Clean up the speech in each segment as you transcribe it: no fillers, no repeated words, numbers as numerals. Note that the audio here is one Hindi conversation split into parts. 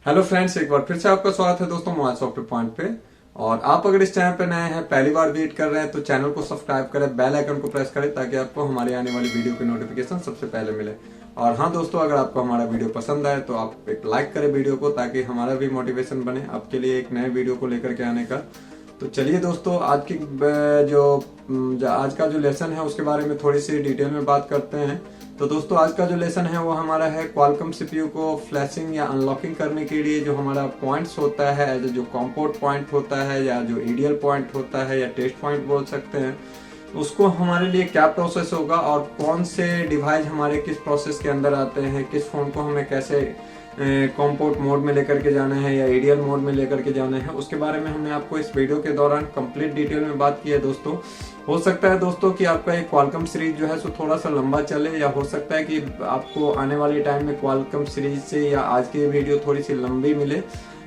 हेलो फ्रेंड्स, एक बार फिर से आपका स्वागत है दोस्तों मोबाइल सॉफ्टवेयर पॉइंट पे। और आप अगर इस चैनल पे नए हैं, पहली बार विजिट कर रहे हैं, तो चैनल को सब्सक्राइब करें, बेल आइकन को प्रेस करें ताकि आपको हमारी आने वाली वीडियो की नोटिफिकेशन सबसे पहले मिले। और हाँ दोस्तों, अगर आपको हमारा वीडियो पसंद आए तो आप एक लाइक करें वीडियो को, ताकि हमारा भी मोटिवेशन बने आपके लिए एक नए वीडियो को लेकर के आने का। तो चलिए दोस्तों, आज का जो लेसन है उसके बारे में थोड़ी सी डिटेल में बात करते हैं। तो दोस्तों, आज का जो लेसन है वो हमारा है क्वालकॉम सीपीयू को फ्लैशिंग या अनलॉकिंग करने के लिए जो हमारा पॉइंट्स होता है, जो कॉम्पोर्ट पॉइंट होता है या जो ईडीएल पॉइंट होता है या टेस्ट पॉइंट बोल सकते हैं, उसको हमारे लिए क्या प्रोसेस होगा और कौन से डिवाइस हमारे किस प्रोसेस के अंदर आते हैं, किस फोन को हमें कैसे कॉम्पोर्ट मोड में लेकर के जाना है या ईडीएल मोड में लेकर के जाना है, उसके बारे में हमने आपको इस वीडियो के दौरान कंप्लीट डिटेल में बात की है दोस्तों। हो सकता है दोस्तों कि आपका एक क्वालकॉम सीरीज जो है सो थोड़ा सा लंबा चले, या हो सकता है कि आपको आने वाले टाइम में क्वालकॉम सीरीज से या आज की वीडियो थोड़ी सी लंबी मिले।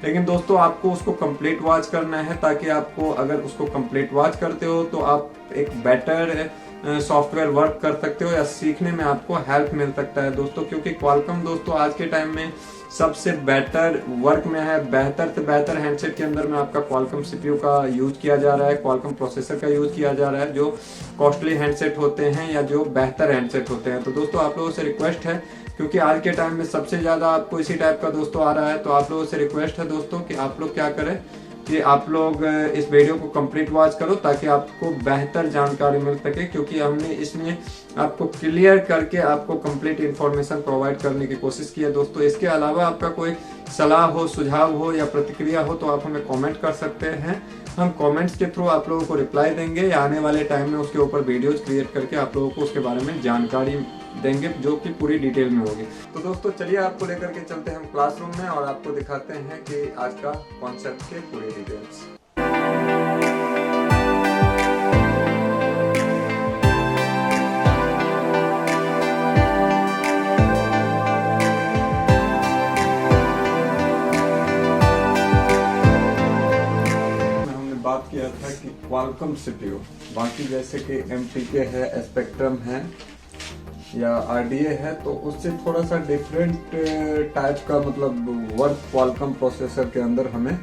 लेकिन दोस्तों, आपको उसको कंप्लीट वॉच करना है, ताकि आपको अगर उसको कंप्लीट वॉच करते हो तो आप एक बेटर सॉफ्टवेयर वर्क कर सकते हो या सीखने में आपको हेल्प मिल सकता है दोस्तों। क्योंकि क्वालकॉम दोस्तों आज के टाइम में सबसे बेटर वर्क में है। बेहतर से बेहतर हैंडसेट के अंदर में आपका क्वालकॉम सीपीयू का यूज किया जा रहा है, क्वालकॉम प्रोसेसर का यूज किया जा रहा है, जो कॉस्टली हैंडसेट होते हैं या जो बेहतर हैंडसेट होते हैं। तो दोस्तों, आप लोगों से रिक्वेस्ट है, क्योंकि आज के टाइम में सबसे ज्यादा आपको इसी टाइप का दोस्तों आ रहा है, तो आप लोगों से रिक्वेस्ट है दोस्तों कि आप लोग क्या करें कि आप लोग इस वीडियो को कंप्लीट वॉच करो, ताकि आपको बेहतर जानकारी मिल सके। क्योंकि हमने इसमें आपको क्लियर करके आपको कंप्लीट इंफॉर्मेशन प्रोवाइड करने की कोशिश की है दोस्तों। इसके अलावा आपका कोई सलाह हो, सुझाव हो या प्रतिक्रिया हो तो आप हमें कमेंट कर सकते हैं। हम कमेंट्स के थ्रू आप लोगों को रिप्लाई देंगे या आने वाले टाइम में उसके ऊपर वीडियोज क्रिएट करके आप लोगों को उसके बारे में जानकारी देंगे, जो कि पूरी डिटेल में होगी। तो दोस्तों चलिए, आपको लेकर के चलते हैं हम क्लासरूम में और आपको दिखाते हैं कि आज का कॉन्सेप्ट के पूरी डिटेल्स। बात किया था कि क्वालकॉम सीपीयू, बाकी जैसे कि एमटीके है, स्पेक्ट्रम है या आरडीए है, तो उससे थोड़ा सा डिफरेंट टाइप का मतलब वर्क क्वालकॉम प्रोसेसर के अंदर हमें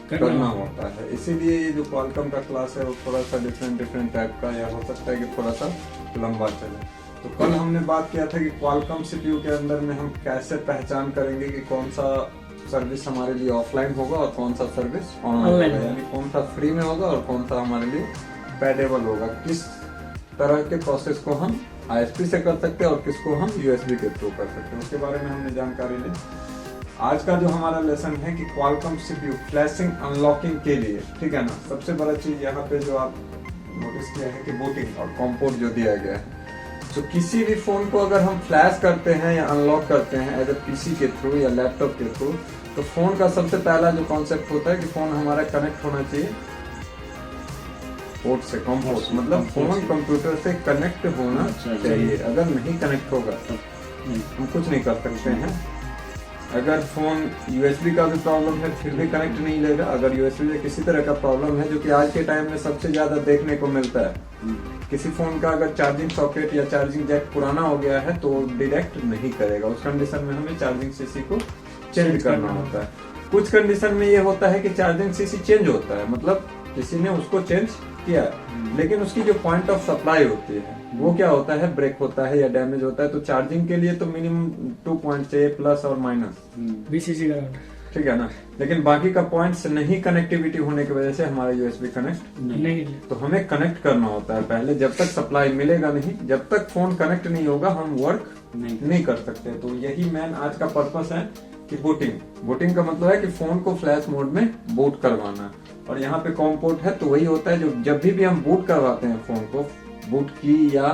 करना होता है। इसीलिए ये जो क्वालकॉम का क्लास है वो थोड़ा सा डिफरेंट टाइप का, या हो सकता है कि थोड़ा सा लंबा चले। तो कल हमने बात किया था कि क्वालकॉम सीपीयू के अंदर में हम कैसे पहचान करेंगे कि कौन सा सर्विस हमारे लिए ऑफलाइन होगा और कौन सा सर्विस ऑनलाइन होगा, यानी कौन सा फ्री में होगा और कौन सा हमारे लिए पेडेबल होगा। किस तरह के प्रोसेस को हम आईएसपी से कर सकते हैं और किसको हम यूएसबी के थ्रू कर सकते हैं, उसके बारे में हमने जानकारी ली। आज का जो हमारा लेसन है कि क्वालकॉम सीपीयू फ्लैशिंग अनलॉकिंग के लिए, ठीक है ना, सबसे बड़ा चीज यहाँ पे जो आप नोटिस किया है कि बूटिंग और कॉम्पोर्ट जो दिया गया है। तो किसी भी फोन को अगर हम फ्लैश करते हैं या अनलॉक करते हैं एज ए पीसी के थ्रू या लैपटॉप के थ्रू, तो फोन का सबसे पहला जो कॉन्सेप्ट होता है कि फोन हमारा कनेक्ट होना चाहिए पोर्ट से, कॉम्पोर्ट मतलब फोन कंप्यूटर से कनेक्ट होना चाहिए। अगर नहीं कनेक्ट होगा तो हम कुछ नहीं कर सकते हैं। अगर फोन यूएसबी का भी प्रॉब्लम है फिर भी कनेक्ट नहीं लेगा। अगर यूएसबी में किसी तरह का प्रॉब्लम है, जो कि आज के टाइम में सबसे ज्यादा देखने को मिलता है, किसी फोन का अगर चार्जिंग सॉकेट या चार्जिंग जैक पुराना हो गया है तो डायरेक्ट नहीं करेगा। उस कंडीशन में हमें चार्जिंग सीसी को चेंज करना होता है। कुछ कंडीशन में ये होता है कि चार्जिंग सीसी चेंज होता है, मतलब किसी ने उसको चेंज किया, लेकिन उसकी जो पॉइंट ऑफ सप्लाई होती है वो क्या होता है, ब्रेक होता है या डैमेज होता है। तो चार्जिंग के लिए तो मिनिमम 2 पॉइंट चाहिए, प्लस और माइनस 20 cc का, ठीक है ना। लेकिन बाकी का पॉइंट्स नहीं कनेक्टिविटी होने की वजह से हमारा यूएसबी कनेक्ट नहीं, तो हमें कनेक्ट करना होता है पहले। जब तक सप्लाई मिलेगा नहीं, जब तक फोन कनेक्ट नहीं होगा, हम वर्क नहीं कर सकते। तो यही मेन आज का पर्पस है कि बूटिंग का मतलब है कि फोन को फ्लैश मोड में बूट करवाना। और यहाँ पे कॉम्पोर्ट है, तो वही होता है जो जब भी हम बूट करवाते हैं फोन को, बूट की या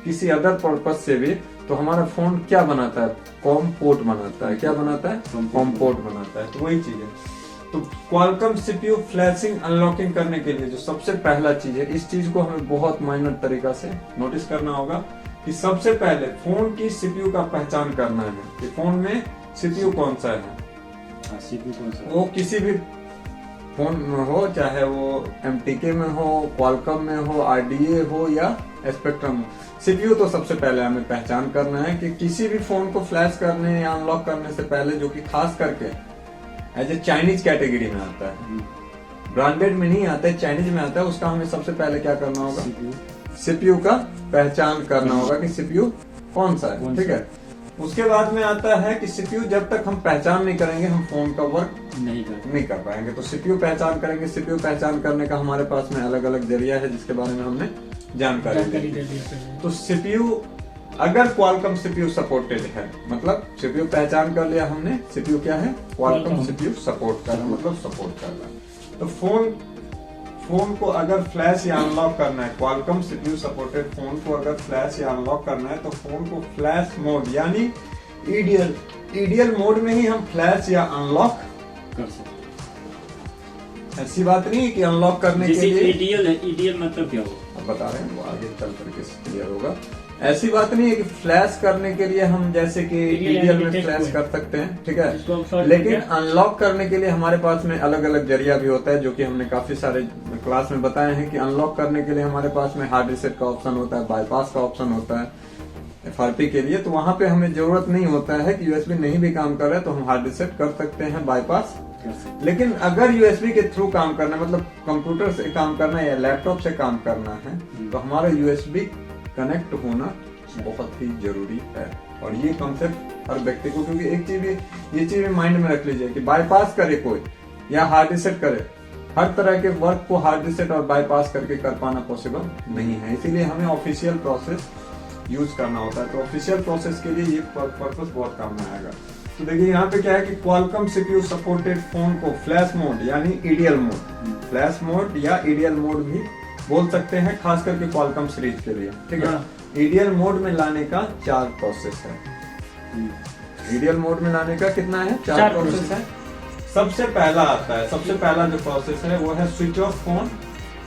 किसी अदर पर्पस से भी, तो हमारा फोन क्या बनाता है, कॉम्पोर्ट बनाता है। क्या बनाता है, कॉम्पोर्ट बनाता है। तो वही चीज है। तो क्वालकॉम सीपीयू फ्लैशिंग अनलॉकिंग करने के लिए जो सबसे पहला चीज है, इस चीज को हमें बहुत माइनर तरीका से नोटिस करना होगा कि सबसे पहले फोन की सीपीयू का पहचान करना है कि फोन में सीपीयू कौन सा है। सीपीयू कौन सा, वो किसी भी फोन में हो, चाहे वो एमटीके में हो, क्वालकॉम में हो, आरडीए हो या स्पेक्ट्रम हो, सीपीयू तो सबसे पहले हमें पहचान करना है कि किसी भी फोन को फ्लैश करने या अनलॉक करने से पहले, जो कि खास करके एज ए चाइनीज कैटेगरी में आता है, ब्रांडेड में नहीं आता है, चाइनीज में आता है। उसका हमें सबसे पहले क्या करना होगा, सीपीयू का पहचान करना होगा कि सीपीयू कौन सा है, ठीक है। उसके बाद में आता है कि सीपीयू जब तक हम पहचान नहीं करेंगे हम फोन का वर्क नहीं कर पाएंगे। तो सीपीयू पहचान करेंगे। सीपीयू पहचान करने का हमारे पास में अलग अलग जरिया है जिसके बारे में हमने जानकारी दे दी। तो सीपीयू अगर क्वालकॉम सीपीयू सपोर्टेड है, मतलब सीपीयू पहचान कर लिया हमने, सीपीयू क्या है, क्वालकॉम सीपीयू सपोर्ट कर रहा है, मतलब सपोर्ट कर रहा है। तो फोन को अगर फ्लैश या अनलॉक करना है, क्वालकॉम सीपीयू सपोर्टेड फोन को अगर फ्लैश या अनलॉक करना है तो फोन को फ्लैश मोड यानी ईडीएल मोड में ही हम फ्लैश या अनलॉक कर सकते हैं। ऐसी बात नहीं है कि अनलॉक करने के लिए ईडीएल मतलब क्या होगा, अब बता रहे हैं, वो आगे चल करके क्लियर होगा। ऐसी बात नहीं है कि फ्लैश करने के लिए हम जैसे कि ईडीएल में फ्लैश कर सकते हैं, ठीक है, लेकिन अनलॉक करने के लिए हमारे पास में अलग अलग जरिया भी होता है, जो कि हमने काफी सारे क्लास में बताए हैं कि अनलॉक करने के लिए हमारे पास में हार्ड रीसेट का ऑप्शन होता है, बाईपास का ऑप्शन होता है एफआरपी के लिए। तो वहां पे हमें जरूरत नहीं होता है कि यूएसबी नहीं भी काम कर रहा है तो हम हार्ड रीसेट कर सकते हैं, बाईपास। लेकिन अगर यूएसबी के थ्रू काम करना है, मतलब कंप्यूटर से काम करना है या लैपटॉप से काम करना है, तो हमारा यूएसबी कनेक्ट होना बहुत ही जरूरी है। और ये कॉन्सेप्ट हर व्यक्ति को, क्योंकि एक चीज ये चीज माइंड में रख लीजिए कि बाईपास करे कोई या हार्ड रीसेट करे, हर तरह के वर्क को हार्ड रीसेट और बाईपास करके कर पाना पॉसिबल नहीं है। इसीलिए हमें ऑफिशियल प्रोसेस यूज करना होता है। तो ऑफिशियल प्रोसेस के लिए ये पर्पस बहुत काम में आएगा। तो देखिए यहाँ पे क्या है कि क्वालकॉम सीपीयू सपोर्टेड फोन को फ्लैश मोड यानी ईडीएल मोड, फ्लैश मोड या ईडीएल मोड भी बोल सकते हैं, खास करके क्वालकॉम सीरीज के लिए, ठीक है। ईडीएल मोड में लाने का 4 प्रोसेस है। ईडीएल मोड में लाने का कितना है, 4 प्रोसेस है। सबसे पहला आता है, सबसे पहला जो प्रोसेस है वो है switch off phone,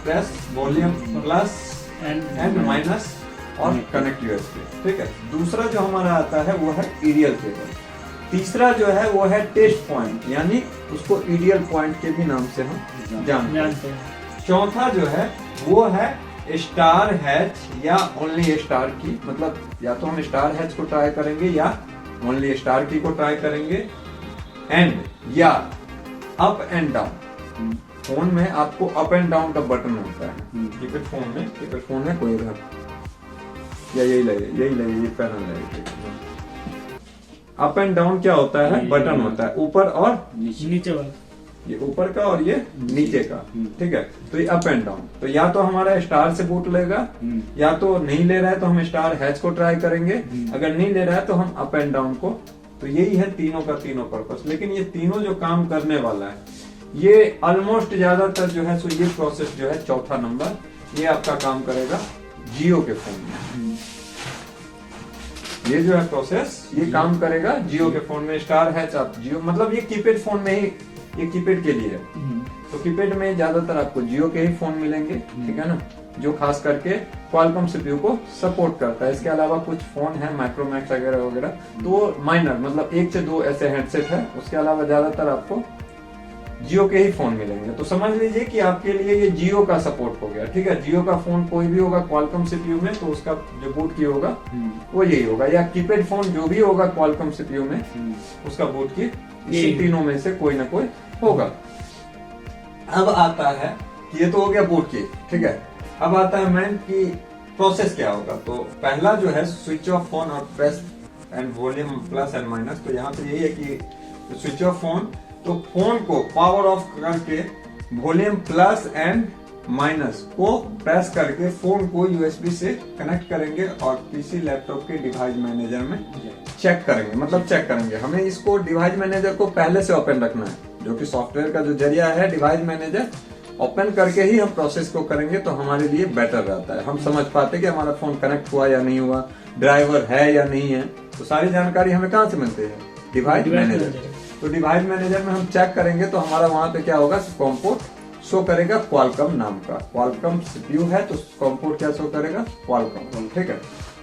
press volume plus and minus और कनेक्ट यूएसबी, ठीक है। दूसरा जो हमारा आता है वो है ईडीएल केबल। तीसरा जो है वो है टेस्ट पॉइंट, यानी उसको ईडीएल पॉइंट के भी नाम से हम जानते हैं। चौथा जो है वो है स्टार हैच या ओनली स्टार की, मतलब या तो हम स्टार हैच को ट्राई करेंगे या ओनली स्टार की को ट्राई करेंगे, एंड या अप एंड डाउन। फोन में आपको अप एंड डाउन का बटन होता है, कीपैड फोन में कोई इधर या यही लगे ये पैनल लगे। अप एंड डाउन क्या होता है, बटन होता है, ऊपर और नीचे वाला, ये ऊपर का और ये नीचे का, ठीक है। तो ये अप एंड डाउन, तो या तो हमारा स्टार से बूट लेगा, या तो नहीं ले रहा है तो हम स्टार हैच को ट्राई करेंगे, अगर नहीं ले रहा है तो हम अप एंड डाउन को। तो यही है तीनों का तीनों पर्पस। लेकिन ये तीनों जो काम करने वाला है, ये ऑलमोस्ट ज्यादातर जो है सो ये प्रोसेस जो है चौथा नंबर, ये आपका काम करेगा जियो के फोन में। ये जो है प्रोसेस ये काम करेगा जियो के फोन में। स्टार हैच आप जियो, मतलब ये कीपैड फोन में ही, ये कीपैड के लिए है। तो कीपैड में ज्यादातर आपको जियो के ही फोन मिलेंगे, ठीक है ना, जो खास करके क्वालकॉम सीपीयू को सपोर्ट करता है। इसके अलावा कुछ फोन है माइक्रोमैक्स वगैरह वगैरह, तो माइनर मतलब 1 से 2 ऐसे हेडसेट है। उसके अलावा ज्यादातर आपको जियो के ही फोन मिलेंगे। तो समझ लीजिए कि आपके लिए ये जियो का सपोर्ट हो गया, ठीक है। जियो का फोन कोई भी होगा क्वालकॉम सीपीयू में तो उसका जो बूट की होगा वो यही होगा, या कीपैड फोन जो भी होगा क्वालकॉम सीपीयू में उसका बूट की इसी तीनों में से कोई ना कोई होगा। अब आता है कि ये तो हो गया बूट की, ठीक है। अब आता है मैन की प्रोसेस क्या होगा। तो पहला जो है स्विच ऑफ फोन और press and volume plus and minus. तो यहाँ पे यही है कि स्विच ऑफ फोन, तो फोन को पावर ऑफ करके वॉल्यूम प्लस एंड माइनस को प्रेस करके फोन को यूएसबी से कनेक्ट करेंगे और पीसी लैपटॉप के डिवाइस मैनेजर में चेक करेंगे, मतलब चेक करेंगे। हमें इसको डिवाइस मैनेजर को पहले से ओपन रखना है, जो कि सॉफ्टवेयर का जो जरिया है डिवाइस मैनेजर, ओपन करके ही हम प्रोसेस को करेंगे तो हमारे लिए बेटर रहता है। हम समझ पाते कि हमारा फोन कनेक्ट हुआ या नहीं हुआ, ड्राइवर है या नहीं है। तो सारी जानकारी हमें कहाँ से मिलती है, डिवाइस मैनेजर। तो डिवाइस मैनेजर में हम चेक करेंगे तो हमारा वहां पे क्या होगा, कॉम पोर्ट शो करेगा क्वालकॉम नाम का। क्वालकॉम सीपीयू है तो कॉम पोर्ट क्या शो करेगा, क्वालकॉम, ठीक है।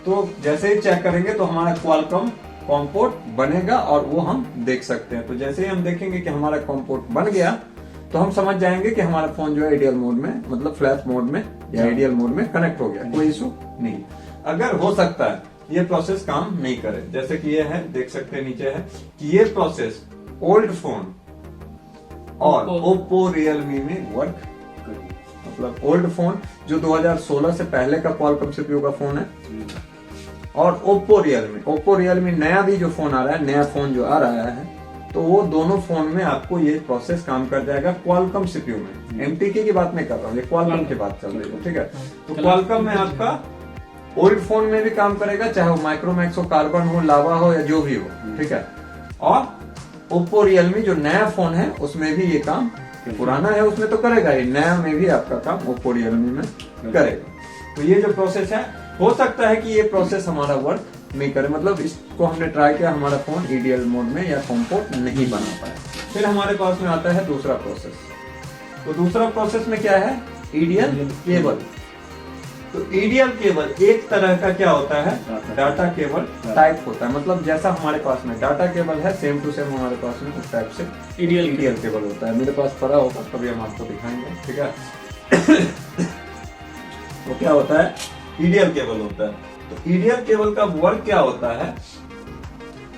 तो जैसे ही चेक करेंगे तो हमारा क्वालकॉम कॉम पोर्ट बनेगा और वो हम देख सकते हैं। तो जैसे ही हम देखेंगे कि हमारा कॉम पोर्ट बन गया तो हम समझ जाएंगे कि हमारा फोन जो है आइडियल मोड में, मतलब फ्लैश मोड में या आइडियल मोड में कनेक्ट हो गया, कोई इशू नहीं। अगर हो सकता है ये प्रोसेस काम नहीं करे, जैसे कि ये है, देख सकते हैं नीचे है कि ये प्रोसेस ओल्ड फोन और ओप्पो रियलमी में वर्क करेगा। मतलब ओल्ड फोन जो 2016 से पहले का क्वालकॉम सीपीयू का फोन है, और ओप्पो रियलमी नया भी जो फोन आ रहा है, नया फोन जो आ रहा है, तो वो दोनों फोन में आपको ये प्रोसेस काम कर जाएगा क्वालकॉम सीपीयू में। एमटीके की बात नहीं कर रहा हूँ, ये क्वालकॉम की बात चल रही है, ठीक है। तो क्वालकॉम में आपका ओल्ड फोन में भी काम करेगा, चाहे वो माइक्रोमैक्स हो, कार्बन हो, लावा हो या जो भी हो, ठीक है। और ओप्पो रियलमी जो नया फोन है उसमें भी ये काम, पुराना है उसमें तो करेगा ही, नया में भी आपका काम ओप्पो रियलमी में करेगा। तो ये जो प्रोसेस है, हो सकता है कि ये प्रोसेस हमारा वर्क नहीं करे, मतलब इसको हमने ट्राई किया, हमारा फोन ईडीएल मोड में या कॉम्पोर्ट नहीं बना पाया। फिर हमारे पास में आता है दूसरा प्रोसेस। तो दूसरा प्रोसेस में क्या है, ईडीएल केबल। तो ईडीएल केबल एक तरह का क्या होता है, डाटा केबल टाइप होता है। मतलब जैसा हमारे पास में डाटा केबल है, सेम टू सेम हमारे पास में उस टाइप से ईडीएल केबल होता है। मेरे पास पड़ा होगा, कभी हम आपको दिखाएंगे, ठीक है। वो क्या होता है, ईडीएल केबल होता है। तो ईडीएल केबल का वर्क क्या होता है,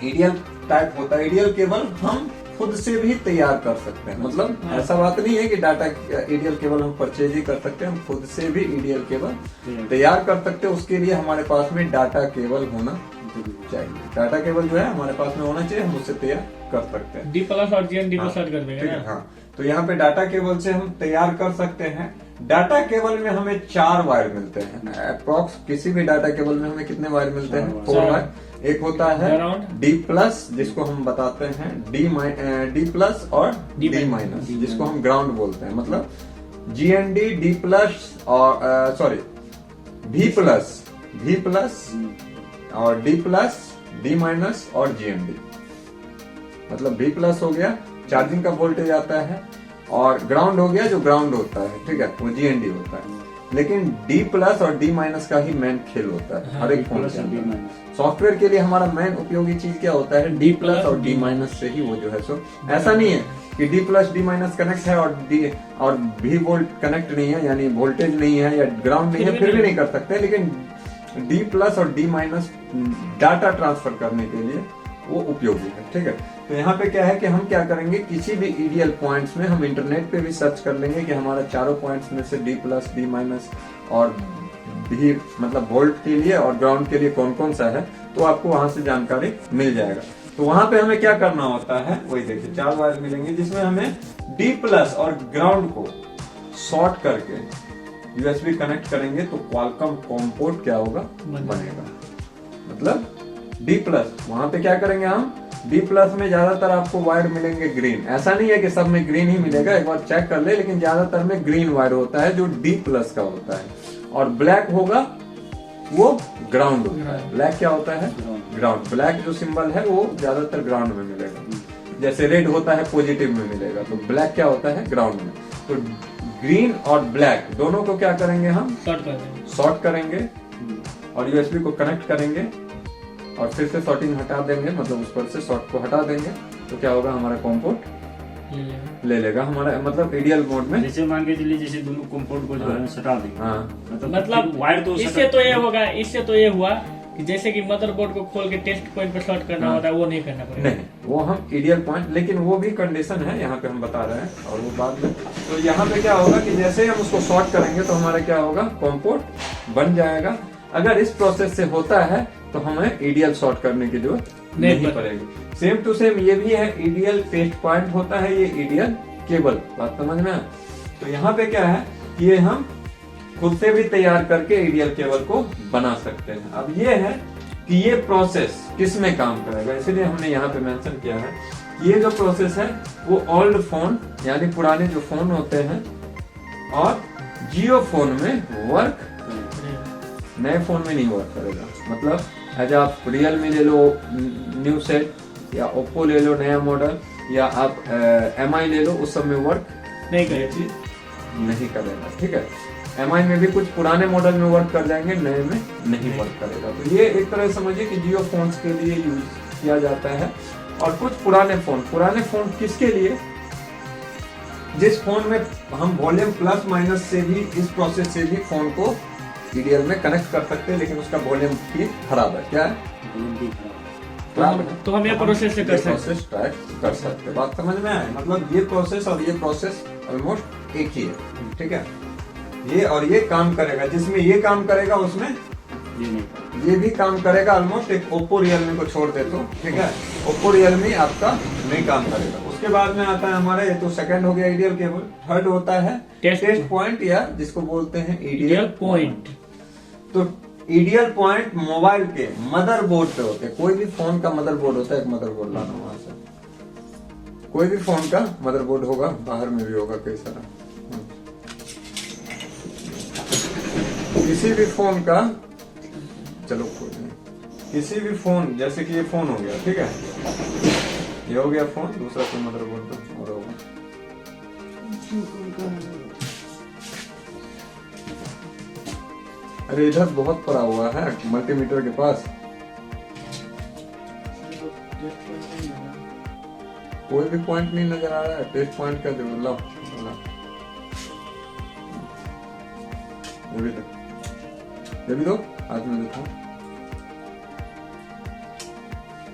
ईडीएल टाइप होता है। ईडीएल केबल हम खुद से भी तैयार कर सकते हैं, मतलब ऐसा बात नहीं है कि डाटा ईडीएल केबल हम परचेज ही कर सकते हैं, हम खुद से भी ईडीएल केबल तैयार कर सकते हैं। उसके लिए हमारे पास में डाटा केबल होना चाहिए। डाटा केबल जो है हमारे पास में होना चाहिए, हम उससे तैयार कर सकते हैं। डी प्लस और जीएनडी को सर्च कर देंगे ना। हाँ, तो यहाँ पे डाटा केबल से हम तैयार कर सकते हैं। डाटा केबल में हमें 4 वायर मिलते हैं अप्रोक्स। किसी भी डाटा केबल में हमें कितने वायर मिलते हैं, 4 वायर। एक होता है डी प्लस, जिसको हम बताते हैं डी प्लस, और डी माइनस, जिसको हम ग्राउंड बोलते हैं। मतलब जीएनडी, डी प्लस और सॉरी भी प्लस और डी प्लस, डी माइनस और जीएनडी। मतलब भी प्लस हो गया, चार्जिंग का वोल्टेज आता है, और ग्राउंड हो गया जो ग्राउंड होता है, ठीक है, वो जीएनडी होता है। लेकिन डी प्लस और डी माइनस का ही मेन खेल होता है हर एक फोन के अंदर। सॉफ्टवेयर के लिए हमारा मेन उपयोगी चीज क्या होता है, डी प्लस और डी माइनस से ही वो जो है सो। ऐसा नहीं है कि D plus D minus connect है और भी वोल्ट कनेक्ट नहीं है, यानी वोल्टेज नहीं है या ग्राउंड नहीं है, फिर भी नहीं कर सकते। लेकिन डी प्लस और डी माइनस डाटा ट्रांसफर करने के लिए वो उपयोगी है, ठीक है। तो यहाँ पे क्या है कि हम क्या करेंगे, किसी भी ईडीएल पॉइंट्स में हम इंटरनेट पे भी सर्च कर लेंगे कि हमारा चारों पॉइंट्स में से डी प्लस, डी माइनस और भी, मतलब वोल्ट के लिए और ग्राउंड के लिए कौन कौन सा है, तो आपको वहां से जानकारी मिल जाएगा। तो वहां पे हमें क्या करना होता है, वही देखिए 4 वायर मिलेंगे, जिसमें हमें डी प्लस और ग्राउंड को शॉर्ट करके यूएसबी कनेक्ट करेंगे तो क्वालकॉम कॉम्पोर्ट क्या होगा, बनेगा। मतलब डी प्लस, वहां पे क्या करेंगे हम, डी प्लस में ज्यादातर आपको वायर मिलेंगे ग्रीन। ऐसा नहीं है कि सब में ग्रीन ही मिलेगा, एक बार चेक कर ले, लेकिन ज्यादातर में ग्रीन वायर होता है जो डी प्लस का होता है, और ब्लैक होगा वो ग्राउंड होता है। ब्लैक क्या होता है, ग्राउंड। ब्लैक जो सिंबल है वो ज्यादातर ग्राउंड में मिलेगा, जैसे रेड होता है पॉजिटिव में मिलेगा, तो ब्लैक क्या होता है, ग्राउंड में। तो ग्रीन और ब्लैक दोनों को क्या करेंगे हम, शॉर्ट करेंगे और यूएसबी को कनेक्ट करेंगे और फिर से शॉर्टिंग हटा देंगे, मतलब उस पर से शॉर्ट को हटा देंगे, तो क्या होगा, हमारा कॉम्पोर्ट ले लेगा हमारा, मतलब ईडीएल मोड में। जैसे मान के चलिए, जैसे दोनों कॉम्पोर्ट को जो है हटा देंगे, मतलब वायर तो इससे तो ये होगा, इससे तो ये हुआ कि जैसे कि मदरबोर्ड को खोल के टेस्ट पॉइंट पर शॉर्ट करना होता है, वो नहीं करना पड़ेगा। नहीं, वो हम ईडीएल पॉइंट, लेकिन वो भी कंडीशन है यहाँ पे हम बता रहे हैं, और वो बाद में। तो यहाँ पे क्या होगा कि जैसे हम उसको शॉर्ट करेंगे तो हमारा क्या होगा, कॉम्पोर्ट बन जाएगा। अगर इस प्रोसेस से होता है तो हमें ईडीएल शॉर्ट करने की जरूरत नहीं पड़ेगी। सेम टू सेम ये भी है, ईडीएल टेस्ट पॉइंट होता है, ये ईडीएल केबल, बात समझ में। तो यहाँ पे क्या है, ये हम खुद से भी तैयार करके ईडीएल केबल को बना सकते हैं। अब ये है कि ये प्रोसेस किस में काम करेगा, इसलिए हमने यहाँ पे मेंशन किया है। ये जो प्रोसेस है वो ओल्ड फोन, यानी पुराने जो फोन होते हैं और जियो फोन में वर्क, नए फोन में नहीं वर्क करेगा। मतलब एज आप रियलमी ले लो न्यू सेट, या ओप्पो ले लो नया मॉडल, या आप MI ले लो, उस सब में वर्क नहीं करेगा, ठीक है। MI में भी कुछ पुराने मॉडल में वर्क कर जाएंगे, नए में नहीं वर्क करेगा। तो ये एक तरह से समझिए कि जियो फोन्स के लिए यूज किया जाता है। और कुछ पुराने फोन किसके लिए, जिस फोन में हम वॉल्यूम प्लस माइनस से भी, इस प्रोसेस से भी फोन को ईडीएल में कनेक्ट कर सकते हैं, लेकिन उसका वॉल्यूम की खराब है, क्या है, तो हम ये प्रोसेस से कर सकते हैं। प्रोसेस ट्रैक कर सकते हैं। बात समझ में आए? मतलब ये प्रोसेस और ये प्रोसेस ऑलमोस्ट एक ही है, ठीक है। ये और ये काम करेगा, जिसमें ये काम करेगा उसमें ये नहीं ये भी काम करेगा ऑलमोस्ट। एक ओप्पो रियलमी को छोड़ दे तो, ठीक है, ओप्पो रियलमी आपका नहीं काम करेगा। उसके बाद में आता है हमारा, ये तो सेकंड हो गया आइडियल केबल। थर्ड होता है टेस्ट पॉइंट, या जिसको बोलते हैं आइडियल पॉइंट। तो आइडियल पॉइंट मोबाइल के मदरबोर्ड पे होते हैं। कोई भी फोन का मदरबोर्ड होता है, एक मदरबोर्ड लाना वहां से, कोई भी फोन का मदरबोर्ड होगा, बाहर में भी होगा कई सारा। किसी भी फोन का, चलो कोई नहीं, किसी भी फोन, जैसे कि ये फोन हो गया, ठीक है, ये हो गया फोन, दूसरा कोई मदरबोर्ड तो और होगा। अरे इधर बहुत पड़ा हुआ है मल्टीमीटर के पास, कोई भी पॉइंट नहीं नजर आ रहा है। टेस्ट पॉइंट का जरूर लो, ये भी दो, हाथ में देखो।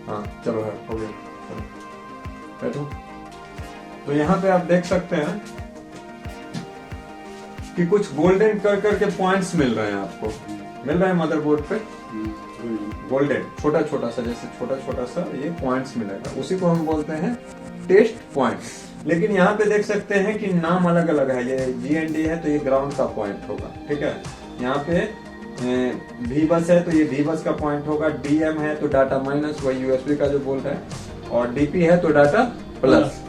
हाँ चलो है, हो गया, चलो बैठो। तो यहाँ पे आप देख सकते हैं कि कुछ गोल्डन कर करके पॉइंट्स मिल रहे हैं आपको, मिल रहे हैं मदरबोर्ड पे गोल्डन, छोटा छोटा सा, जैसे छोटा छोटा सा ये पॉइंट्स मिलेगा, उसी को हम बोलते हैं टेस्ट पॉइंट्स। लेकिन यहाँ पे देख सकते हैं कि नाम अलग अलग है। ये GND है तो ये ग्राउंड का पॉइंट होगा, ठीक है। यहाँ पे V बस है तो ये V बस का पॉइंट होगा। DM है तो डाटा माइनस, वही USB का जो बोल रहा है, और DP है तो डाटा प्लस।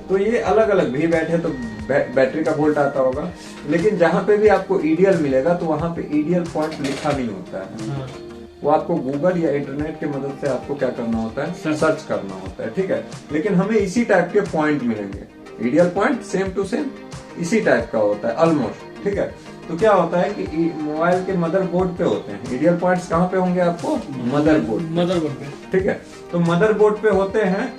तो ये अलग अलग, भी बैठे तो बैटरी का वोल्ट आता होगा। लेकिन जहां पे भी आपको ईडीएल मिलेगा तो वहां पे ईडीएल पॉइंट लिखा नहीं होता है, वो आपको गूगल या इंटरनेट की मदद से आपको क्या करना होता है, सर्च करना होता है, ठीक है। लेकिन हमें इसी टाइप के पॉइंट मिलेंगे, EDL point same to same इसी टाइप का होता है ऑलमोस्ट, ठीक है। तो क्या होता है कि मोबाइल के मदरबोर्ड पे होते हैं ईडीएल पॉइंट्स। कहाँ पे होंगे आपको? मदरबोर्ड पे, ठीक है। तो मदरबोर्ड पे होते हैं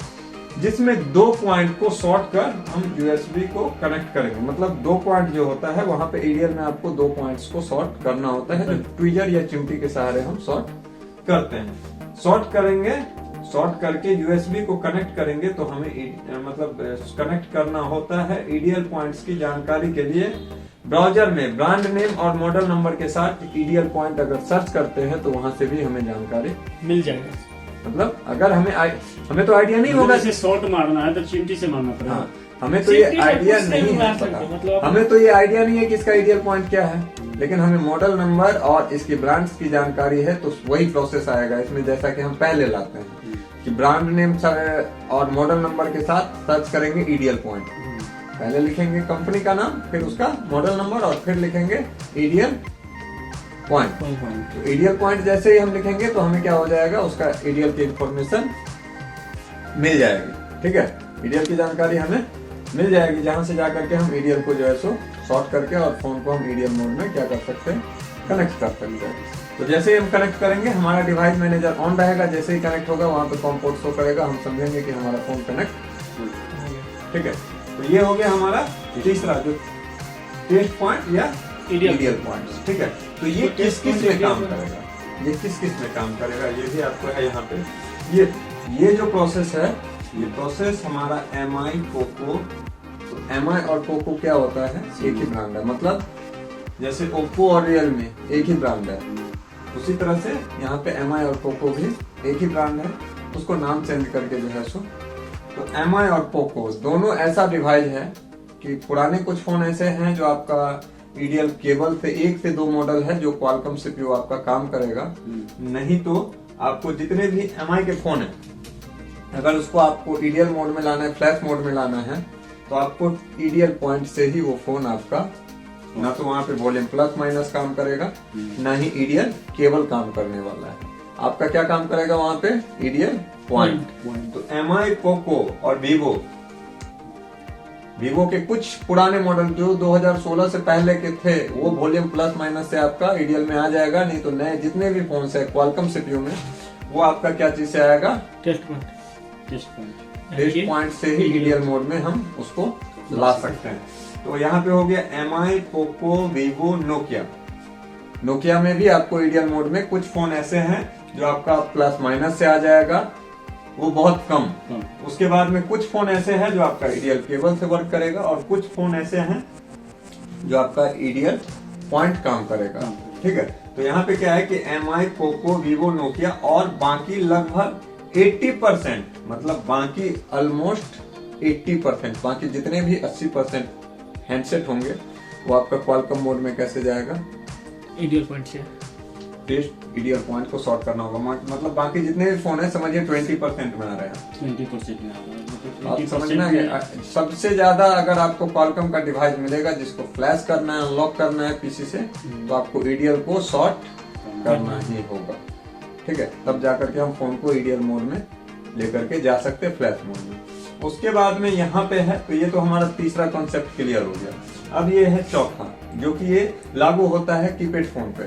जिसमें दो पॉइंट को शॉर्ट कर हम यूएसबी को कनेक्ट करेंगे। मतलब दो पॉइंट जो होता है वहां पे एरियल में आपको दो पॉइंट्स को शॉर्ट करना होता है, जो ट्विजर या चिमटी के सहारे हम शॉर्ट करते हैं। शॉर्ट करेंगे, शॉर्ट करके यूएसबी को कनेक्ट करेंगे तो हमें मतलब कनेक्ट करना होता है ईडीएल पॉइंट्स की जानकारी के लिए। ब्राउजर में ब्रांड नेम और मॉडल नंबर के साथ ईडीएल पॉइंट अगर सर्च करते हैं तो वहां से भी हमें जानकारी मिल जाएगा। मतलब अगर हमें तो आइडिया नहीं होगा, जैसे शॉट मारना है तो चिमटी से मारना पड़ेगा। हाँ, हमें तो ये आइडिया नहीं है पता, मतलब हमें तो ये आइडिया नहीं है कि इसका आइडियल पॉइंट क्या है, लेकिन हमें मॉडल नंबर और इसकी ब्रांड्स की जानकारी है तो वही प्रोसेस आएगा इसमें। जैसा कि हम पहले लाते हैं कि ब्रांड नेम और मॉडल नंबर के साथ सर्च करेंगे ईडीएल पॉइंट, पहले लिखेंगे कंपनी का नाम, फिर उसका मॉडल नंबर और फिर लिखेंगे ईडीएल पॉइंट। तो ईडीएल पॉइंट जैसे ही हम लिखेंगे तो हमें क्या हो जाएगा, उसका ईडीएल की इंफॉर्मेशन मिल जाएगी, ठीक है। ईडीएल की जानकारी हमें मिल जाएगी, जहां से जाकर के हम ईडीएल को जो है सो शॉर्ट करके और फोन को हम ईडीएल मोड में क्या कर सकते हैं, कनेक्ट कर सकते हैं। तो जैसे ही हम कनेक्ट करेंगे हमारा डिवाइस मैनेजर ऑन रहेगा, जैसे ही कनेक्ट होगा वहां पे कॉम पोर्ट शो करेगा, हम समझेंगे कि हमारा फोन कनेक्ट, ठीक है। तो ये हो गया हमारा तीसरा जो टेस्ट पॉइंट या ईडीएल पॉइंट, ठीक है। तो ये किस किस में काम करेगा, ये किस किस में काम करेगा, ये भी आपको है यहाँ पे। ये जो प्रोसेस है, ये प्रोसेस हमारा MI पोको। तो MI और पोको क्या होता है, एक ही ब्रांड है। मतलब जैसे ओप्पो और रियलमी एक ही ब्रांड है, उसी तरह से यहाँ पे MI और पोको भी एक ही ब्रांड है, उसको नाम चेंज करके जो है सो। तो MI और पोको दोनों ऐसा डिवाइस है कि पुराने कुछ फोन ऐसे हैं जो आपका ईडीएल केबल से 1 से 2 मॉडल है जो क्वालकॉम सीपीयू आपका काम करेगा। नहीं तो आपको जितने भी MI के फोन है, अगर उसको आपको ईडीएल मोड में लाना है, फ्लैश मोड में लाना है, तो आपको ईडीएल पॉइंट से ही वो फोन आपका, ना तो वहां पे वॉल्यूम प्लस माइनस काम करेगा, ना ही ईडीएल केबल काम करने वाला है। आपका क्या काम करेगा वहां पे, ईडीएल पॉइंट। तो MI पोको और वीवो के कुछ पुराने मॉडल जो 2016 से पहले के थे वो वॉल्यूम प्लस माइनस से आपका ईडीएल में आ जाएगा। नहीं तो नए जितने भी फोन है क्वालकॉम सीपीयू में, वो आपका क्या चीज से आएगा, टेस्ट पॉइंट से ही ईडीएल मोड में हम उसको ला सकते हैं। तो यहाँ पे हो गया MI Poco Vivo Nokia. Nokia में भी आपको ईडीएल मोड में कुछ फोन ऐसे हैं जो आपका प्लस माइनस से आ जाएगा, वो बहुत कम। कम। उसके बाद में कुछ फोन ऐसे हैं जो आपका ईडीएल केबल से वर्क करेगा और कुछ फोन ऐसे हैं जो आपका ईडीएल पॉइंट काम करेगा। ठीक है, तो यहाँ पे क्या है कि MI, पोको, वीवो, नोकिया और बाकी लगभग 80%, मतलब बाकी ऑलमोस्ट 80%, बाकी जितने भी 80% हैंडसेट होंगे वो आपका क्वालकॉम मोड में कैसे जाएगा, ईडीएल पॉइंट से टेस्ट ईडीएल पॉइंट को सॉर्ट करना होगा। मतलब बाकी जितने भी फोन है समझिए 20% में आ रहे हैं। 20% में आ रहा है। आप समझना है सबसे ज्यादा अगर आपको क्वालकॉम का डिवाइस मिलेगा जिसको फ्लैश करना है, अनलॉक करना है पीसी से, तो आपको ईडीएल को सॉर्ट करना ही होगा। ठीक है, तब जाकर के हम फोन को ईडीएल मोड में लेकर के जा सकते हैं, फ्लैश मोड में। उसके बाद में यहाँ पे है, तो ये तो हमारा तीसरा कॉन्सेप्ट क्लियर हो गया। अब ये है चौथा, जो कि ये लागू होता है कीपैड फोन पे।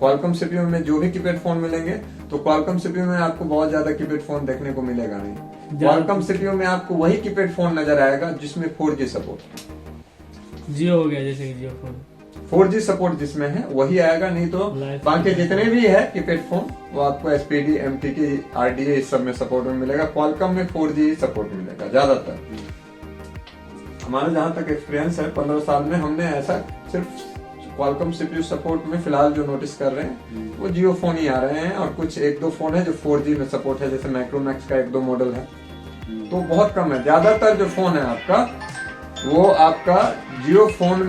क्वालकॉम सीपीयू में जो भी कीपैड फोन मिलेंगे, तो क्वालकॉम सीपीयू में आपको बहुत ज्यादा कीपैड फोन देखने को मिलेगा नहीं। क्वालकॉम सीपीयू में आपको वही कीपैड फोन नजर आएगा जिसमें 4G सपोर्ट, जियो हो गया जैसे कि जियो फोन 4G सपोर्ट जिसमें है वही आएगा, नहीं तो बाकी जितने भी है कीपैड फोन वो आपको SPD, MTK, RDA इस सब में सपोर्ट में मिलेगा। क्वालकॉम में 4G सपोर्ट मिलेगा ज्यादातर। हमारा जहां तक एक्सपीरियंस है 15 साल में, हमने ऐसा सिर्फ क्वालकॉम सीपीयू सपोर्ट में फिलहाल जो नोटिस कर रहे हैं वो जियो फोन ही आ रहे हैं, और कुछ 1-2 फोन है जो 4G में सपोर्ट है, जैसे माइक्रोमैक्स का 1-2 मॉडल है, तो बहुत कम है। ज्यादातर जो फोन है आपका वो आपका जियो फोन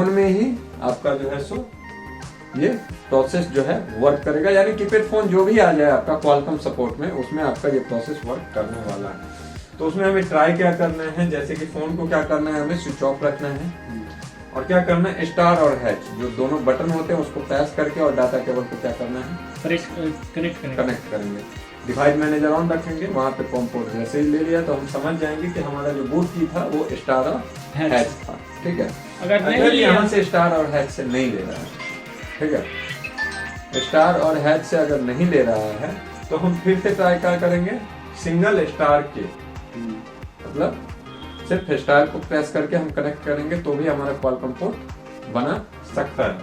में ही आपका जो है सो ये प्रोसेस जो है वर्क करेगा, यानी कीपैड फोन जो भी आ जाए आपका क्वालकॉम सपोर्ट में, उसमें आपका ये प्रोसेस वर्क करने वाला है। तो उसमें हमें ट्राई क्या करना है, जैसे कि फोन को क्या करना है, हमें स्विच ऑफ रखना है, और क्या करना है, स्टार और हैच जो दोनों बटन होते हैं उसको प्रेस करके और डाटा केबल को क्या करना है, कनेक्ट करेंगे। डिवाइस मैनेजर ऑन रखेंगे, वहां पे कॉम पोर्ट जैसे ही ले लिया तो हम समझ जाएंगे कि हमारा जो बूट की था वो स्टार और हैच था। ठीक है, अगर यहाँ से स्टार और हैच से नहीं ले रहा है, ठीक है, स्टार और हैच से अगर नहीं ले रहा है तो हम फिर से ट्राई क्या करेंगे, सिंगल स्टार के, मतलब सिर्फ स्टार को प्रेस करके हम कनेक्ट करेंगे तो भी हमारा क्वालकॉम पोर्ट बना सकता है।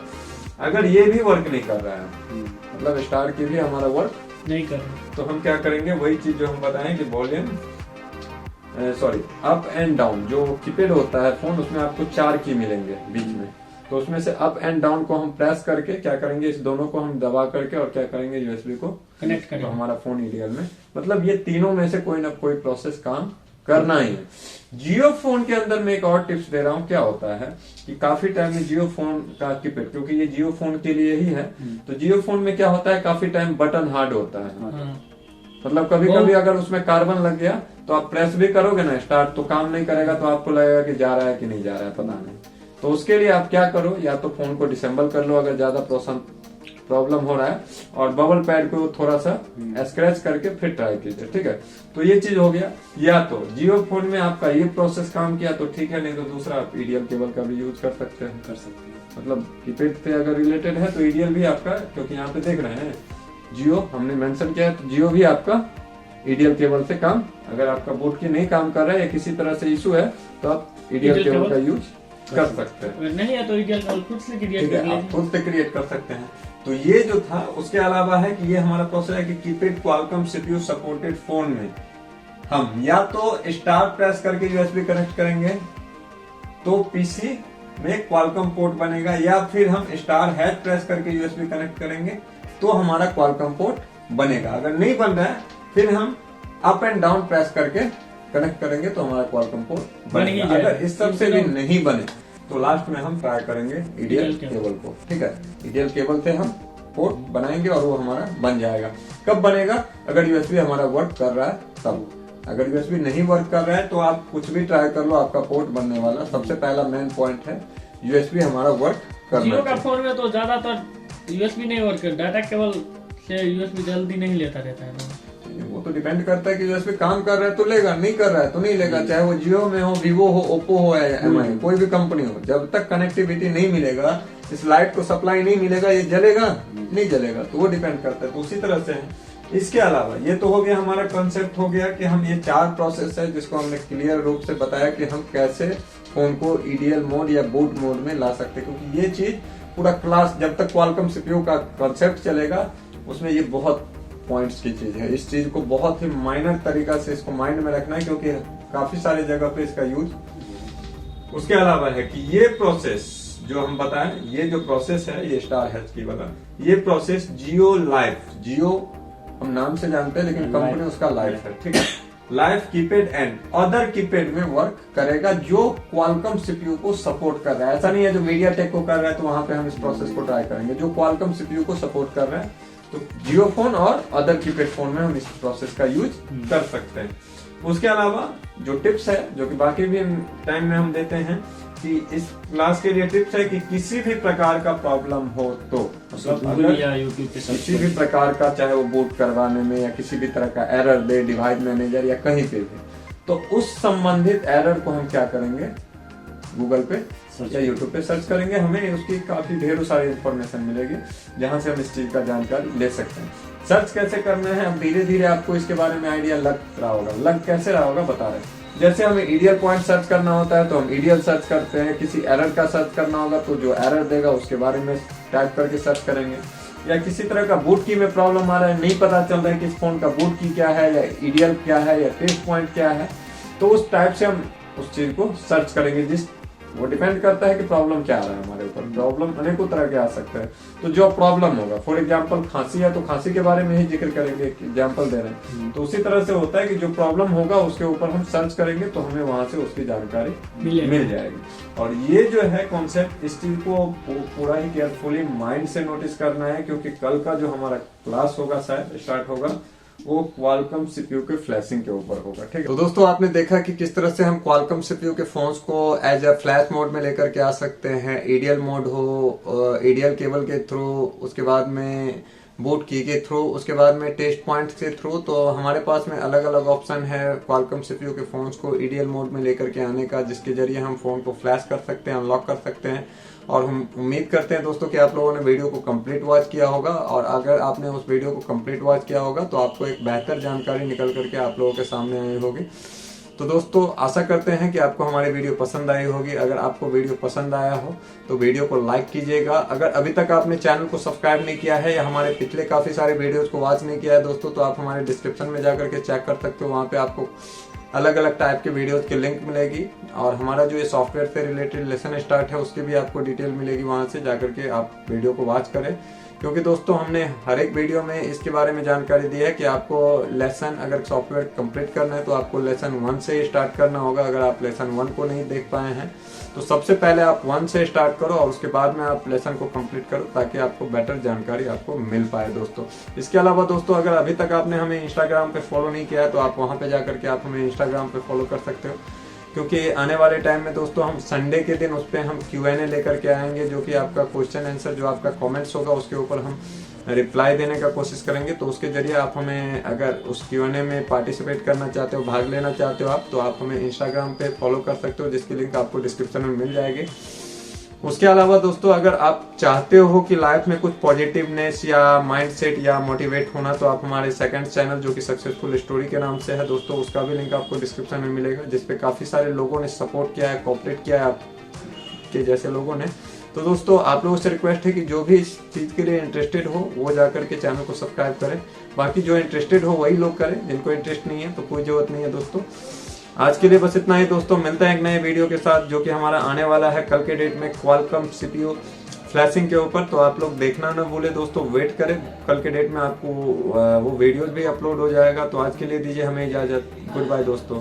अगर ये भी वर्क नहीं कर रहा है, मतलब स्टार की भी हमारा वर्क नहीं कर रहा, तो हम क्या करेंगे, वही चीज जो हम बताएं कि वॉल्यूम अप एंड डाउन, जो कीपैड होता है फोन उसमें आपको 4 की मिलेंगे बीच में, तो उसमें से अप एंड डाउन को हम प्रेस करके क्या करेंगे, इस दोनों को हम दबा करके और क्या करेंगे, यूएसबी को कनेक्ट करेंगे, तो हमारा फोन ईडीएल में, मतलब ये तीनों में से कोई ना कोई प्रोसेस काम करना ही है। जियो फोन के अंदर मैं एक और टिप्स दे रहा हूँ, क्या होता है कि काफी टाइम में जियो फोन का कीपैड, क्योंकि ये जियो फोन के लिए ही है, तो जियो फोन में क्या होता है, काफी टाइम बटन हार्ड होता है। मतलब कभी कभी अगर उसमें कार्बन लग गया तो आप प्रेस भी करोगे ना स्टार्ट, तो काम नहीं करेगा, तो आपको लगेगा कि जा रहा है कि नहीं जा रहा है, पता नहीं। तो उसके लिए आप क्या करो, या तो फोन को डिसेंबल कर लो अगर ज्यादा प्रॉब्लम हो रहा है, और बबल पैड को थोड़ा सा स्क्रैच करके फिर ट्राई कीजिए। ठीक है, तो ये चीज हो गया। या तो जियो फोन में आपका ये प्रोसेस काम किया तो ठीक है, नहीं तो दूसरा आप ईडीएल केबल का भी यूज कर सकते हैं। मतलब कीपैड से अगर रिलेटेड है तो ईडीएल भी आपका, क्योंकि यहाँ पे देख रहे हैं जियो हमने मेंशन किया है, तो जियो भी आपका ईडीएल केबल से काम, अगर आपका बोर्ड की नहीं काम कर रहा है या किसी तरह से इशू है तो आप ईडीएल केबल का यूज कर सकते हैं। नहीं है तो ईडीएल केबल खुद से क्रिएट कर सकते हैं। तो ये जो था, उसके अलावा है कि ये हमारा प्रोसेस है कि keypad Qualcomm CPU supported phone में हम या तो स्टार प्रेस करके यूएसबी कनेक्ट करेंगे तो पीसी में क्वालकॉम पोर्ट बनेगा, या फिर हम स्टार हैच प्रेस करके यूएसबी कनेक्ट करेंगे तो हमारा क्वालकॉम पोर्ट बनेगा। अगर नहीं बन रहा है फिर हम अप एंड डाउन प्रेस करके कनेक्ट करेंगे तो हमारा क्वालकॉम पोर्ट बनेगा। अगर इस सब से भी नहीं बने तो लास्ट में हम ट्राई करेंगे ईडीएल केबल को। ठीक है, ईडीएल केबल से हम पोर्ट बनाएंगे और वो हमारा बन जाएगा। कब बनेगा, अगर यूएसबी हमारा वर्क कर रहा है तब। अगर यूएसबी नहीं वर्क कर रहा है तो आप कुछ भी ट्राई कर लो, आपका पोर्ट बनने वाला। सबसे पहला मेन पॉइंट है यूएसबी हमारा वर्क करना। जियो का फोन में तो ज्यादातर यूएसबी नहीं वर्क कर, डाटा केबल से यूएसबी जल्दी नहीं लेता रहता है ना। वो तो डिपेंड करता है कि यूएसबी काम कर रहा है तो लेगा, नहीं कर रहा है तो नहीं लेगा। चाहे वो जियो में हो, वीवो हो, ओप्पो हो या एमआई, कोई भी कंपनी हो, जब तक कनेक्टिविटी नहीं मिलेगा, इस लाइट को सप्लाई नहीं मिलेगा, ये जलेगा नहीं जलेगा, तो वो डिपेंड करता है। तो उसी तरह से है। इसके अलावा ये तो हो गया हमारा कॉन्सेप्ट, हो गया कि हम ये 4 प्रोसेस है जिसको हमने क्लियर रूप से बताया कि हम कैसे फोन को ईडीएल मोड या बूट मोड में ला सकते हैं। क्योंकि ये चीज पूरा क्लास जब तक क्वालकॉम सीपीयू का कॉन्सेप्ट चलेगा उसमें ये बहुत पॉइंट्स की चीज है। इस चीज को बहुत ही माइनर तरीका से इसको माइंड में रखना है, क्योंकि काफी सारे जगह पे इसका यूज उसके अलावा है कि ये प्रोसेस जो हम बताएं, ये जो प्रोसेस है ये स्टार हेल्थ की बता, ये प्रोसेस जियो लाइफ, जियो हम नाम से जानते हैं लेकिन कंपनी उसका लाइफ है, ठीक है। Life keypad and other keypad में वर्क करेगा जो क्वालकॉम सीपीयू को सपोर्ट कर रहा है। ऐसा नहीं है जो मीडिया टेक को कर रहा है तो वहां पे हम इस प्रोसेस को ट्राई करेंगे। जो क्वालकॉम सीपीयू को सपोर्ट कर रहा है तो जियो फोन और अदर कीपैड फोन में हम इस प्रोसेस का यूज कर सकते हैं। उसके अलावा जो टिप्स है जो कि बाकी भी टाइम में हम देते हैं कि इस क्लास के लिए टिप्स है कि किसी भी प्रकार का प्रॉब्लम हो तो गूगल या यूट्यूब पे सर्च किसी भी प्रकार का, चाहे वो बूट करवाने में या किसी भी तरह का एरर दे डिवाइस मैनेजर या कहीं पे भी, तो उस संबंधित एरर को हम क्या करेंगे, गूगल पे या यूट्यूब पे सर्च करेंगे। हमें उसकी काफी ढेरों सारी इंफॉर्मेशन मिलेगी जहां से हम इस चीज का जानकारी ले सकते हैं। सर्च कैसे करना है अब धीरे धीरे आपको इसके बारे में आइडिया लग रहा होगा। लग कैसे रहा होगा बता रहे हैं। जैसे हमें ईडीएल पॉइंट सर्च करना होता है तो हम ईडीएल सर्च करते हैं। किसी एरर का सर्च करना होगा तो जो एरर देगा उसके बारे में टाइप करके सर्च करेंगे। या किसी तरह का बूट की में प्रॉब्लम आ रहा है, नहीं पता चल रहा है कि इस फोन का बूट की क्या है या ईडीएल क्या है या टेस्ट पॉइंट क्या है, तो उस टाइप से हम उस चीज को सर्च करेंगे। जिस वो डिपेंड करता है कि प्रॉब्लम क्या आ रहा है हमारे ऊपर। प्रॉब्लम अनेकों तरह के आ सकते हैं, तो जो प्रॉब्लम होगा, फॉर एग्जांपल खांसी है तो खांसी के बारे में ही जिक्र करेंगे, एग्जांपल दे रहे हैं। तो उसी तरह से होता है कि जो प्रॉब्लम होगा उसके ऊपर हम सर्च करेंगे तो हमें वहां से उसकी जानकारी मिल जाएगी। और ये जो है कॉन्सेप्ट, इस चीज को पूरा ही केयरफुली माइंड से नोटिस करना है, क्योंकि कल का जो हमारा क्लास होगा शायद स्टार्ट होगा वो क्वालकॉम सीपीयू के फ्लैशिंग के ऊपर होगा, ठीक है। तो दोस्तों आपने देखा कि किस तरह से हम क्वालकॉम सीपीयू के फोन्स को एज अ फ्लैश मोड में लेकर के आ सकते हैं। ईडीएल मोड हो, ईडीएल केबल के थ्रू, उसके बाद में बूट की के थ्रू, उसके बाद में टेस्ट पॉइंट के थ्रू। तो हमारे पास में अलग अलग ऑप्शन है क्वालकॉम सीपीयू के फोन्स को ईडीएल मोड में लेकर के आने का, जिसके जरिए हम फोन को फ्लैश कर सकते हैं, अनलॉक कर सकते हैं। और हम उम्मीद करते हैं दोस्तों कि आप लोगों ने वीडियो को कंप्लीट वॉच किया होगा, और अगर आपने उस वीडियो को कंप्लीट वॉच किया होगा तो आपको एक बेहतर जानकारी निकल करके आप लोगों के सामने आई होगी। तो दोस्तों आशा करते हैं कि आपको हमारी वीडियो पसंद आई होगी। अगर आपको वीडियो पसंद आया हो तो वीडियो को लाइक कीजिएगा। अगर अभी तक आपने चैनल को सब्सक्राइब नहीं किया है या हमारे पिछले काफी सारे वीडियोस को वॉच नहीं किया है दोस्तों, तो आप हमारे डिस्क्रिप्शन में जाकर के चेक कर सकते हो। वहाँ पे आपको अलग अलग टाइप के वीडियोस की लिंक मिलेगी, और हमारा जो ये सॉफ्टवेयर से रिलेटेड लेसन स्टार्ट है उसकी भी आपको डिटेल मिलेगी। वहाँ से जाकर के आप वीडियो को वॉच करें, क्योंकि दोस्तों हमने हर एक वीडियो में इसके बारे में जानकारी दी है कि आपको लेसन अगर सॉफ्टवेयर कंप्लीट करना है तो आपको लेसन 1 से स्टार्ट करना होगा। अगर आप लेसन 1 को नहीं देख पाए हैं तो सबसे पहले आप 1 से स्टार्ट करो और उसके बाद में आप लेसन को कंप्लीट करो, ताकि आपको बेटर जानकारी आपको मिल पाए दोस्तों। इसके अलावा दोस्तों अगर अभी तक आपने हमें इंस्टाग्राम पे फॉलो नहीं किया है तो आप वहाँ पे जाकर के आप हमें इंस्टाग्राम पे फॉलो कर सकते हो, क्योंकि आने वाले टाइम में दोस्तों हम संडे के दिन उस पर हम Q&A लेकर के आएंगे, जो कि आपका क्वेश्चन आंसर जो आपका कमेंट्स होगा उसके ऊपर हम रिप्लाई देने का कोशिश करेंगे। तो उसके जरिए आप हमें, अगर उस Q&A में पार्टिसिपेट करना चाहते हो, भाग लेना चाहते हो आप, तो आप हमें इंस्टाग्राम पे फॉलो कर सकते हो, जिसकी लिंक आपको डिस्क्रिप्शन में मिल जाएगी। उसके अलावा दोस्तों अगर आप चाहते हो कि लाइफ में कुछ पॉजिटिवनेस या माइंडसेट या मोटिवेट होना, तो आप हमारे सेकंड चैनल जो कि सक्सेसफुल स्टोरी के नाम से है दोस्तों, उसका भी लिंक आपको डिस्क्रिप्शन में मिलेगा, जिसपे काफी सारे लोगों ने सपोर्ट किया है, कोऑपरेट किया है आपके जैसे लोगों ने। तो दोस्तों आप लोगों से रिक्वेस्ट है कि जो भी इस चीज के लिए इंटरेस्टेड हो वो जाकर के चैनल को सब्सक्राइब करें। बाकी जो इंटरेस्टेड हो वही लोग करें, जिनको इंटरेस्ट नहीं है तो कोई जरूरत नहीं है दोस्तों। आज के लिए बस इतना ही दोस्तों, मिलते हैं एक नए वीडियो के साथ जो कि हमारा आने वाला है कल के डेट में क्वालकॉम सीपीयू फ्लैशिंग के ऊपर। तो आप लोग देखना ना भूले दोस्तों, वेट करें, कल के डेट में आपको वो वीडियोस भी अपलोड हो जाएगा। तो आज के लिए दीजिए हमें इजाजत, गुड बाय दोस्तों।